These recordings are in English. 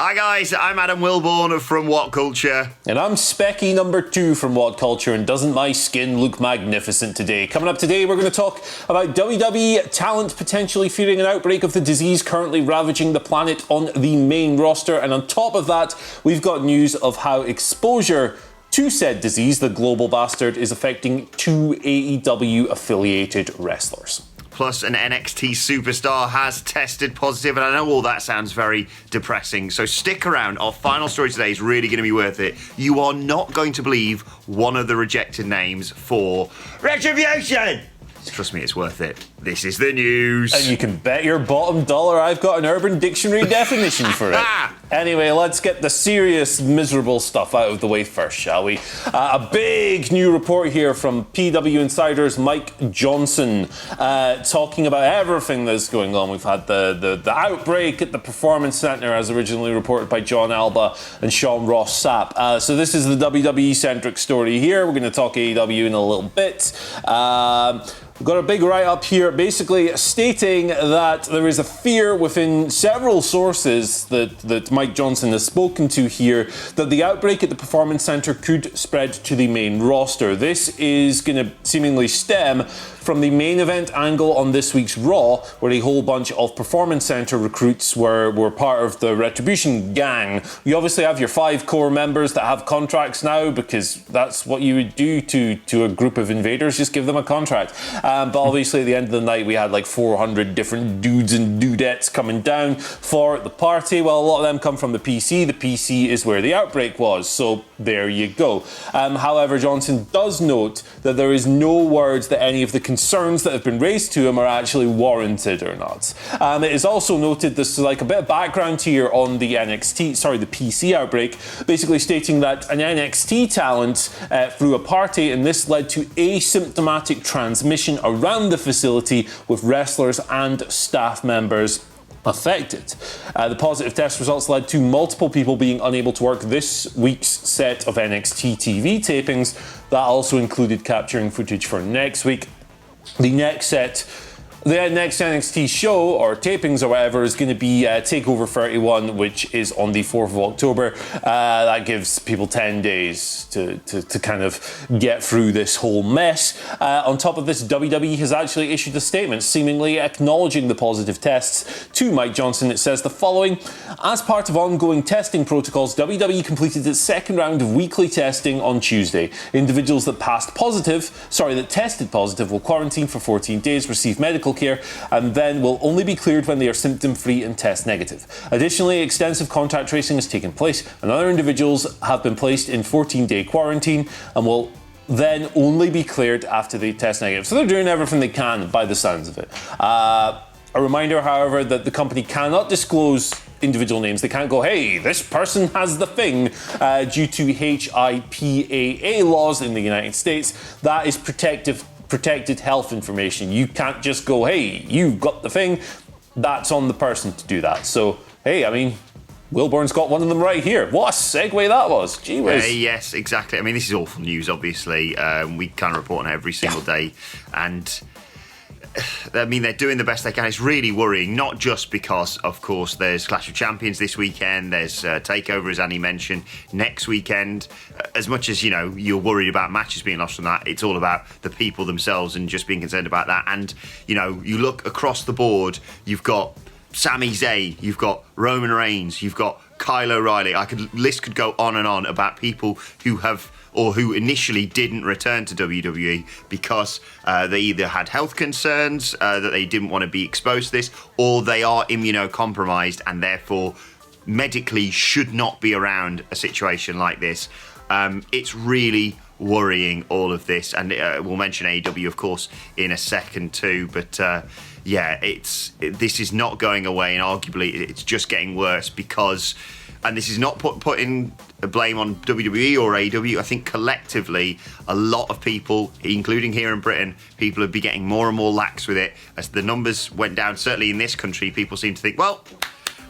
Hi guys, I'm Adam Wilborn from WhatCulture. And I'm Specky number 2 from WhatCulture, and doesn't my skin look magnificent today? Coming up today, we're going to talk about WWE talent potentially fearing an outbreak of the disease currently ravaging the planet on the main roster. And on top of that, we've got news of how exposure to said disease, the global bastard, is affecting 2 AEW affiliated wrestlers. Plus, an NXT superstar has tested positive, and I know all that sounds very depressing, so stick around. Our final story today is really going to be worth it. You are not going to believe one of the rejected names for Retribution. Trust me, it's worth it. This is the news. And you can bet your bottom dollar I've got an Urban Dictionary definition for it. Anyway, let's get the serious, miserable stuff out of the way first, shall we? A big new report here from PW Insider's Mike Johnson, talking about everything that's going on. We've had the outbreak at the Performance Center, as originally reported by John Alba and Sean Ross Sapp. So this is the WWE-centric story here. We're going to talk AEW in a little bit. We've got a big write-up here basically stating that there is a fear within several sources that Mike Johnson has spoken to here that the outbreak at the Performance Center could spread to the main roster. This is going to seemingly stem from the main event angle on this week's Raw, where a whole bunch of Performance Center recruits were part of the Retribution gang. You obviously have your 5 core members that have contracts now, because that's what you would do to a group of invaders, just give them a contract. But obviously at the end of the night we had like 400 different dudes and dudettes coming down for the party. Well, a lot of them come from the PC. The PC is where the outbreak was, so there you go. However, Johnson does note that there is no word that any of the concerns that have been raised to him are actually warranted or not. It is also noted, this is like a bit of background here on the PC outbreak, basically stating that an NXT talent threw a party, and this led to asymptomatic transmission around the facility with wrestlers and staff members affected. The positive test results led to multiple people being unable to work this week's set of NXT TV tapings. That also included capturing footage for next week. The next NXT show, or tapings or whatever, is going to be TakeOver 31, which is on the 4th of October. That gives people 10 days to kind of get through this whole mess. On top of this, WWE has actually issued a statement seemingly acknowledging the positive tests to Mike Johnson. It says the following: as part of ongoing testing protocols, WWE completed its second round of weekly testing on Tuesday. Individuals that tested positive will quarantine for 14 days, receive medical care, and then will only be cleared when they are symptom-free and test negative. Additionally, extensive contact tracing has taken place, and other individuals have been placed in 14-day quarantine and will then only be cleared after they test negative. So they're doing everything they can by the sounds of it. A reminder, however, that the company cannot disclose individual names. They can't go, hey, this person has the thing, due to HIPAA laws in the United States. That is protected health information. You can't just go, hey, you've got the thing. That's on the person to do that. So, hey, I mean, Wilborn's got one of them right here. What a segue that was. Gee whiz. Yes, exactly. I mean, this is awful news, obviously. We kind of report on it every single day. And I mean, they're doing the best they can. It's really worrying, not just because, of course, there's Clash of Champions this weekend, there's TakeOver, as Annie mentioned, next weekend. As much as, you're worried about matches being lost from that, it's all about the people themselves and just being concerned about that. And, you look across the board, you've got Sami Zayn, you've got Roman Reigns, you've got Kyle O'Reilly. List could go on and on about people who initially didn't return to WWE because they either had health concerns, that they didn't want to be exposed to this, or they are immunocompromised and therefore medically should not be around a situation like this. It's really worrying, all of this, and we'll mention AEW, of course, in a second too, but this is not going away, and arguably it's just getting worse because, and this is not putting blame on WWE or AEW. I think collectively, a lot of people, including here in Britain, people have been getting more and more lax with it. As the numbers went down, certainly in this country, people seem to think, well,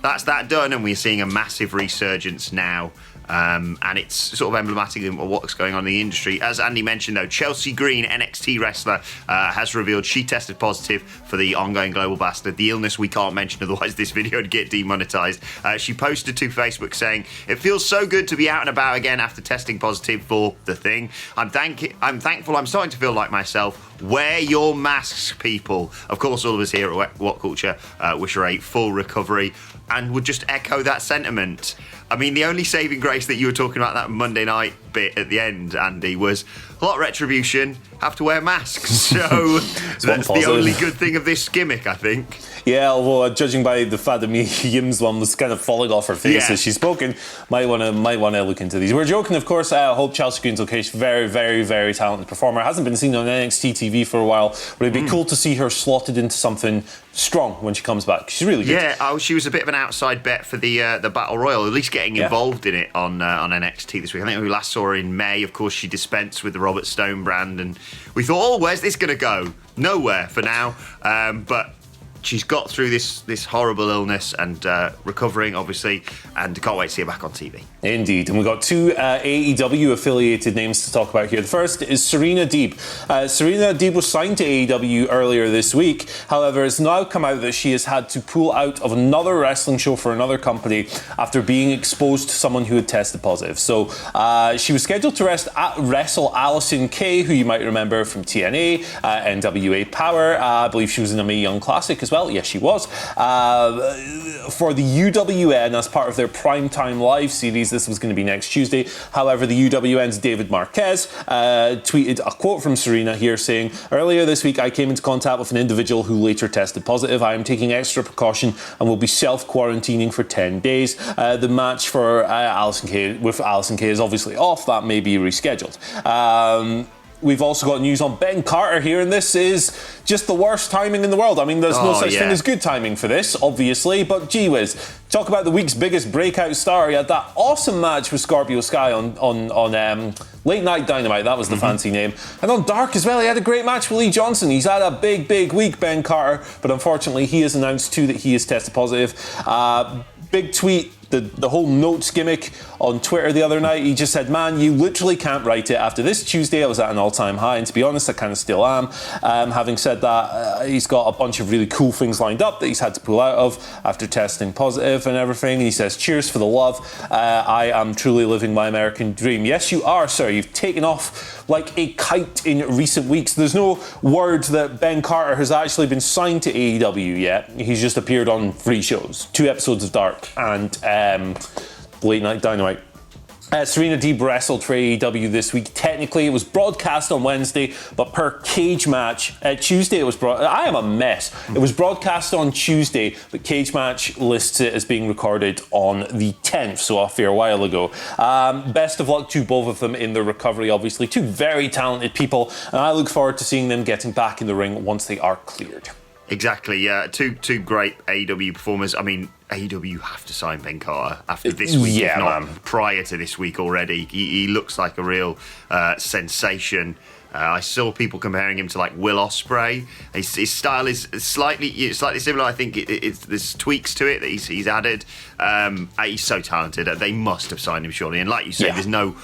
that's that done, and we're seeing a massive resurgence now. and it's sort of emblematic of what's going on in the industry. As Andy mentioned, though, Chelsea Green, NXT wrestler, has revealed she tested positive for the ongoing global bastard, the illness we can't mention, otherwise this video would get demonetized. She posted to Facebook saying, "It feels so good to be out and about again after testing positive for the thing. I'm thankful I'm starting to feel like myself. Wear your masks, people." Of course, all of us here at WhatCulture wish her a full recovery and would just echo that sentiment. I mean, the only saving grace that you were talking about that Monday night bit at the end, Andy, was a lot of Retribution have to wear masks. So that's the only good thing of this gimmick, I think. Yeah, although judging by the fact that Mia Yim's one was kind of falling off her face as she's spoken, might want to look into these. We're joking, of course. I hope Chelsea Green's okay. She's very, very, very talented performer. Hasn't been seen on NXT TV for a while, but it'd be cool to see her slotted into something strong when she comes back. She's really good. Yeah, she was a bit of an outside bet for the Battle Royal, at least getting involved in it on NXT this week. I think we last saw her in May. Of course, she dispensed with the Robert Stone brand, and we thought, oh, where's this going to go? Nowhere for now. But she's got through this horrible illness and recovering, obviously, and can't wait to see her back on TV. Indeed. And we've got two AEW-affiliated names to talk about here. The first is Serena Deeb. Serena Deeb was signed to AEW earlier this week. However, it's now come out that she has had to pull out of another wrestling show for another company after being exposed to someone who had tested positive. So she was scheduled to wrestle Allison Kay, who you might remember from TNA, NWA Power. I believe she was in a Mae Young Classic as well. Yes, she was. For the UWN, as part of their Primetime Live series, this was going to be next Tuesday. However, the UWN's David Marquez tweeted a quote from Serena here saying, "Earlier this week, I came into contact with an individual who later tested positive. I am taking extra precaution and will be self-quarantining for 10 days. The match for Allison Kay is obviously off. That may be rescheduled." We've also got news on Ben Carter here, and this is just the worst timing in the world. I mean, there's no such thing as good timing for this, obviously, but gee whiz. Talk about the week's biggest breakout star. He had that awesome match with Scorpio Sky on Late Night Dynamite, that was the fancy name. And on Dark as well, he had a great match with Lee Johnson. He's had a big, big week, Ben Carter, but unfortunately he has announced too that he is tested positive. Big tweet, the whole notes gimmick on Twitter the other night. He just said, "Man, you literally can't write it. After this Tuesday, I was at an all-time high, and to be honest, I kind of still am." Having said that, he's got a bunch of really cool things lined up that he's had to pull out of after testing positive and everything. And he says, "Cheers for the love. I am truly living my American dream." Yes, you are, sir. You've taken off like a kite in recent weeks. There's no word that Ben Carter has actually been signed to AEW yet. He's just appeared on 3 shows, 2 episodes of Dark and Late Night Dynamite. Serena Deeb wrestled for AEW this week. Technically, it was broadcast on Wednesday, but per Cage Match, Tuesday it was I am a mess. It was broadcast on Tuesday, but Cage Match lists it as being recorded on the 10th, so a fair while ago. Best of luck to both of them in their recovery, obviously. 2 very talented people, and I look forward to seeing them getting back in the ring once they are cleared. Exactly, yeah. Two great AEW performers. I mean, AEW have to sign Ben Carter after this week, if not prior to this week already. He looks like a real sensation. I saw people comparing him to like Will Ospreay. His style is slightly similar. I think there's tweaks to it that he's added. He's so talented. They must have signed him surely. And like you say, there's no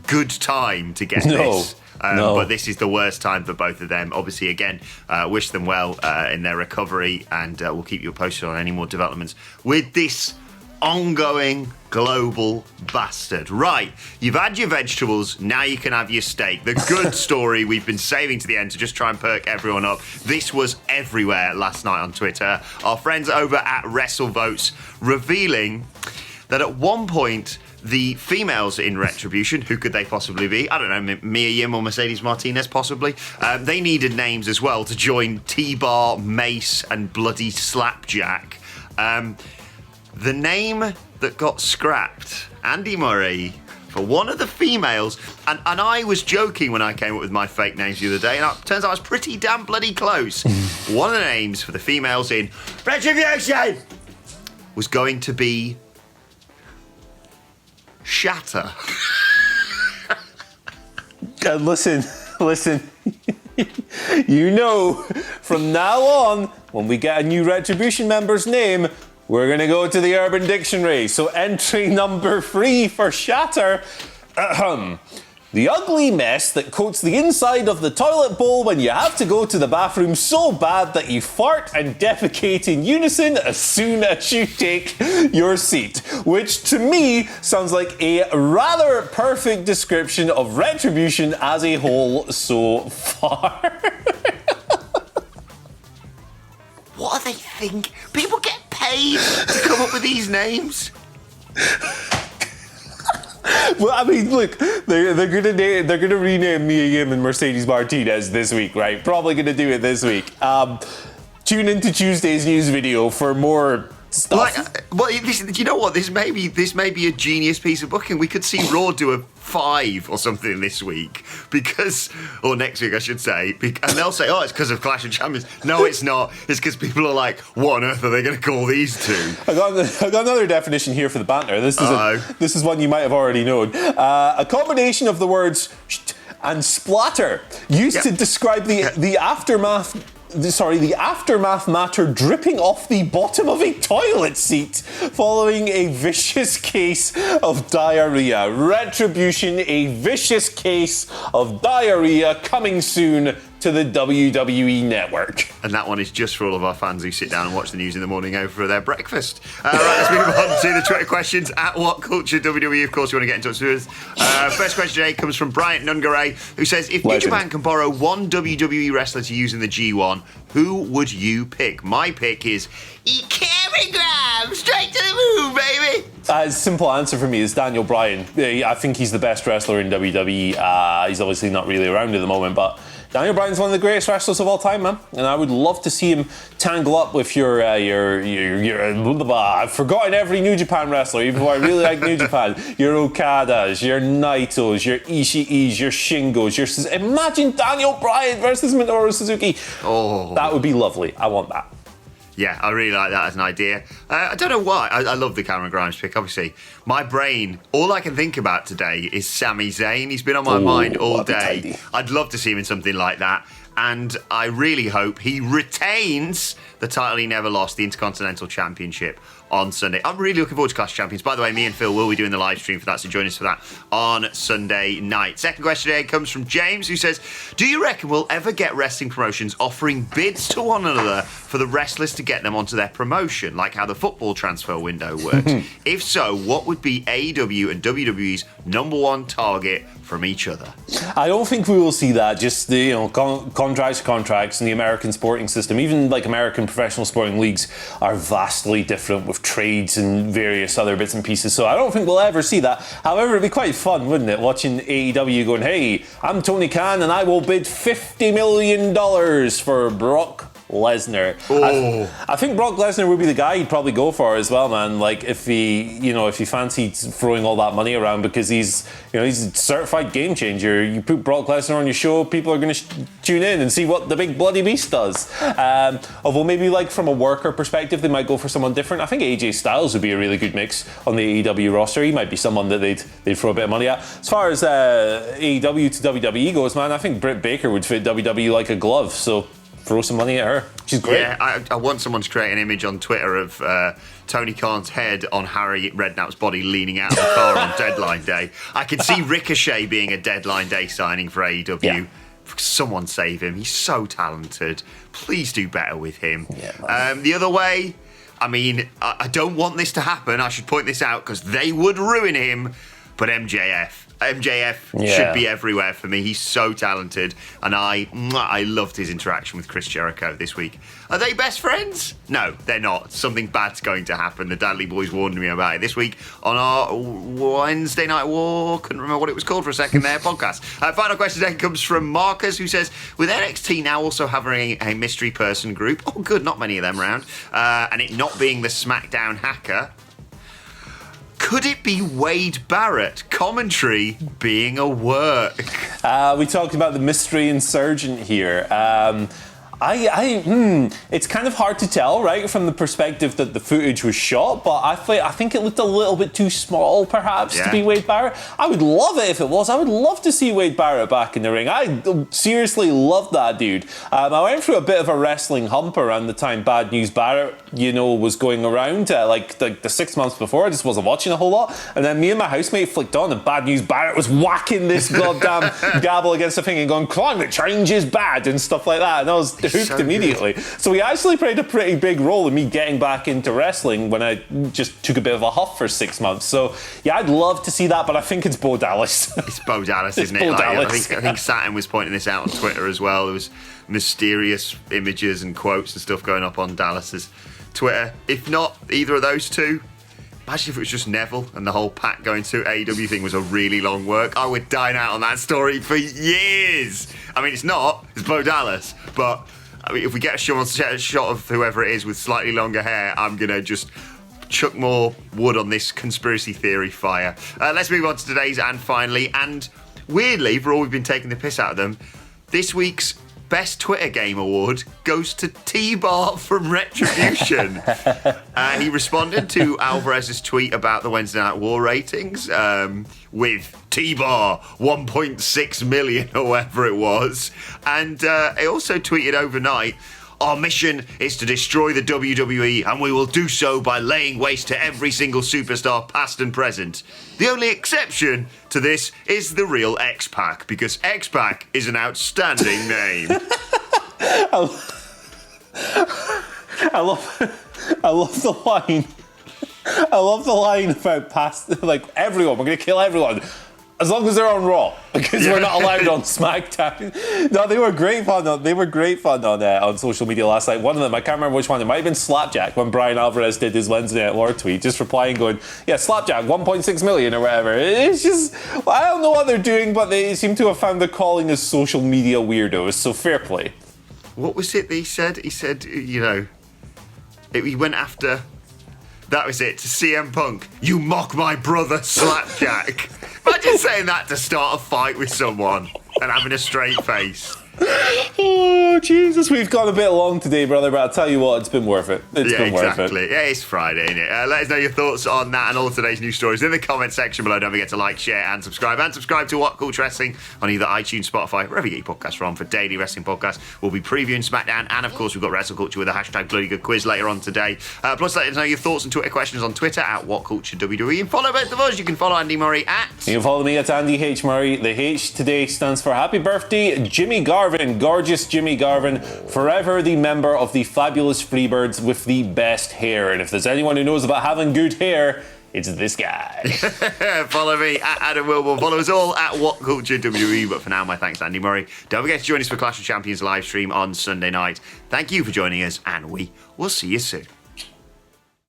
good time to get this. But this is the worst time for both of them. Obviously, again, wish them well in their recovery, and we'll keep you posted on any more developments with this ongoing global bastard. Right, you've had your vegetables, now you can have your steak. The good story we've been saving to the end to just try and perk everyone up. This was everywhere last night on Twitter. Our friends over at WrestleVotes revealing that at one point, the females in Retribution, who could they possibly be? I don't know, Mia Yim or Mercedes Martinez, possibly. They needed names as well to join T-Bar, Mace, and Bloody Slapjack. The name that got scrapped, Andy Murray, for one of the females, and I was joking when I came up with my fake names the other day, and it turns out I was pretty damn bloody close. One of the names for the females in Retribution was going to be Shatter. And listen, you know, from now on, when we get a new Retribution member's name, we're going to go to the Urban Dictionary. So entry number 3 for shatter. The ugly mess that coats the inside of the toilet bowl when you have to go to the bathroom so bad that you fart and defecate in unison as soon as you take your seat. Which to me sounds like a rather perfect description of Retribution as a whole so far. What do they think? People get paid to come up with these names? Well, I mean, look, they're gonna rename Mia Yim and Mercedes Martinez this week, right? Probably gonna do it this week. Tune into Tuesday's news video for more stuff. Do you know what? This may be a genius piece of booking. We could see Raw do a 5 or something this week or next week, I should say. And they'll say, "Oh, it's because of Clash of Champions." No, it's not. It's because people are like, "What on earth are they going to call these two?" I got another definition here for the banter. This is one you might have already known. A combination of the words "sh" and "splatter" used to describe the aftermath matter dripping off the bottom of a toilet seat following a vicious case of diarrhea. Retribution, a vicious case of diarrhea coming soon to the WWE Network. And that one is just for all of our fans who sit down and watch the news in the morning over their breakfast. Right, let's move on to the Twitter questions at WhatCulture WWE. Of course, you want to get in touch with us. First question today comes from Bryant Nungare, who says, if New Japan can borrow one WWE wrestler to use in the G1, who would you pick? My pick is Ikari Graham. Straight to the moon, baby. Simple answer for me is Daniel Bryan. I think he's the best wrestler in WWE. He's obviously not really around at the moment, but Daniel Bryan's one of the greatest wrestlers of all time, man. And I would love to see him tangle up with your I've forgotten every New Japan wrestler, even though I really like New Japan. Your Okadas, your Naitos, your Ishiis, your Shingos, imagine Daniel Bryan versus Minoru Suzuki. Oh, that would be lovely. I want that. Yeah, I really like that as an idea. I don't know why. I love the Cameron Grimes pick, obviously. My brain, all I can think about today is Sami Zayn. He's been on my mind all day. I'd love to see him in something like that. And I really hope he retains the title he never lost, the Intercontinental Championship, on Sunday. I'm really looking forward to Clash of Champions. By the way, me and Phil will be doing the live stream for that, so join us for that on Sunday night. Second question today comes from James, who says, do you reckon we'll ever get wrestling promotions offering bids to one another for the wrestlers to get them onto their promotion, like how the football transfer window works? If so, what would be AEW and WWE's number one target from each other? I don't think we will see that. Just the contracts and the American sporting system, even like American professional sporting leagues, are vastly different with trades and various other bits and pieces. So I don't think we'll ever see that. However, it'd be quite fun, wouldn't it, watching AEW going, hey, I'm Tony Khan and I will bid $50 million for Brock Lesnar. I think Brock Lesnar would be the guy he'd probably go for as well, man. Like if he fancied throwing all that money around, because he's a certified game changer. You put Brock Lesnar on your show, people are going to tune in and see what the big bloody beast does. Although maybe like from a worker perspective, they might go for someone different. I think AJ Styles would be a really good mix on the AEW roster. He might be someone that they'd throw a bit of money at. As far as AEW to WWE goes, man, I think Britt Baker would fit WWE like a glove. So throw some money at her. She's great. Yeah, I want someone to create an image on Twitter of Tony Khan's head on Harry Redknapp's body leaning out of the car on deadline day. I can see Ricochet being a deadline day signing for AEW. Yeah. Someone save him. He's so talented. Please do better with him. Yeah, the other way, I mean, I don't want this to happen. I should point this out because they would ruin him. But MJF should be everywhere for me. He's so talented, and I loved his interaction with Chris Jericho this week. Are they best friends? No, they're not. Something bad's going to happen. The Dudley boys warned me about it this week on our Wednesday Night War, couldn't remember what it was called for a second there, podcast. Final question today comes from Marcus, who says, with NXT now also having a mystery person group, oh good, not many of them around, and it not being the SmackDown hacker, could it be Wade Barrett? Commentary being a work. We talked about the mystery insurgent here. It's kind of hard to tell, right, from the perspective that the footage was shot, but I think it looked a little bit too small, perhaps, to be Wade Barrett. I would love it if it was. I would love to see Wade Barrett back in the ring. I seriously love that dude. I went through a bit of a wrestling hump around the time Bad News Barrett, was going around, like the 6 months before. I just wasn't watching a whole lot, and then me and my housemate flicked on, and Bad News Barrett was whacking this goddamn gavel against the thing and going, climate change is bad, and stuff like that, and I was hooked immediately. So he actually played a pretty big role in me getting back into wrestling when I just took a bit of a huff for 6 months. So yeah, I'd love to see that, but I think it's Bo Dallas. It's Bo Dallas, isn't it? I think Satin was pointing this out on Twitter as well. There was mysterious images and quotes and stuff going up on Dallas's Twitter. If not either of those two, imagine if it was just Neville and the whole pack going to AEW thing was a really long work. I would dine out on that story for years. I mean, it's Bo Dallas, but I mean, if we get a shot of whoever it is with slightly longer hair, I'm going to just chuck more wood on this conspiracy theory fire. Let's move on to today's and finally, and weirdly, for all we've been taking the piss out of them, this week's Best Twitter Game Award goes to T-Bar from Retribution. He responded to Alvarez's tweet about the Wednesday Night War ratings with T-Bar 1.6 million or whatever it was. And he also tweeted overnight, "Our mission is to destroy the WWE, and we will do so by laying waste to every single superstar, past and present. The only exception to this is the real X-Pac, because X-Pac is an outstanding name." I love the line. I love the line about past, like, everyone. We're going to kill everyone. As long as they're on Raw, because we're not allowed on SmackDown. No, they were great fun. On social media last night. One of them, I can't remember which one. It might have been Slapjack when Brian Alvarez did his Wednesday Night War tweet, just replying, going, "Yeah, Slapjack, 1.6 million or whatever." It's just, I don't know what they're doing, but they seem to have found the calling as social media weirdos. So fair play. What was it that he said? He said, he went after. That was it, to CM Punk. "You mock my brother, Slapjack." Imagine saying that to start a fight with someone and having a straight face. Oh, Jesus, we've gone a bit long today, brother, but I'll tell you what, it's been worth it. It's been worth it. Yeah, it's Friday, isn't it? Let us know your thoughts on that and all today's news stories in the comment section below. Don't forget to like, share, and subscribe. And subscribe to WhatCulture Wrestling on either iTunes, Spotify, wherever you get your podcasts from, for daily wrestling podcasts. We'll be previewing SmackDown, and of course, we've got Wrestle Culture with a hashtag Bloody Good quiz later on today. Plus, let us know your thoughts and Twitter questions on Twitter at WhatCultureWWE. And follow both of us. You can follow Andy Murray at... You can follow me at Andy H. Murray. The H today stands for Happy Birthday, Jimmy Garvin. Gorgeous Jimmy Garvin, forever the member of the fabulous Freebirds with the best hair. And if there's anyone who knows about having good hair, it's this guy. Follow me at Adam Wilborn. Follow us all at WhatCultureWWE. But for now, my thanks to Andy Murray. Don't forget to join us for Clash of Champions live stream on Sunday night. Thank you for joining us, and we will see you soon.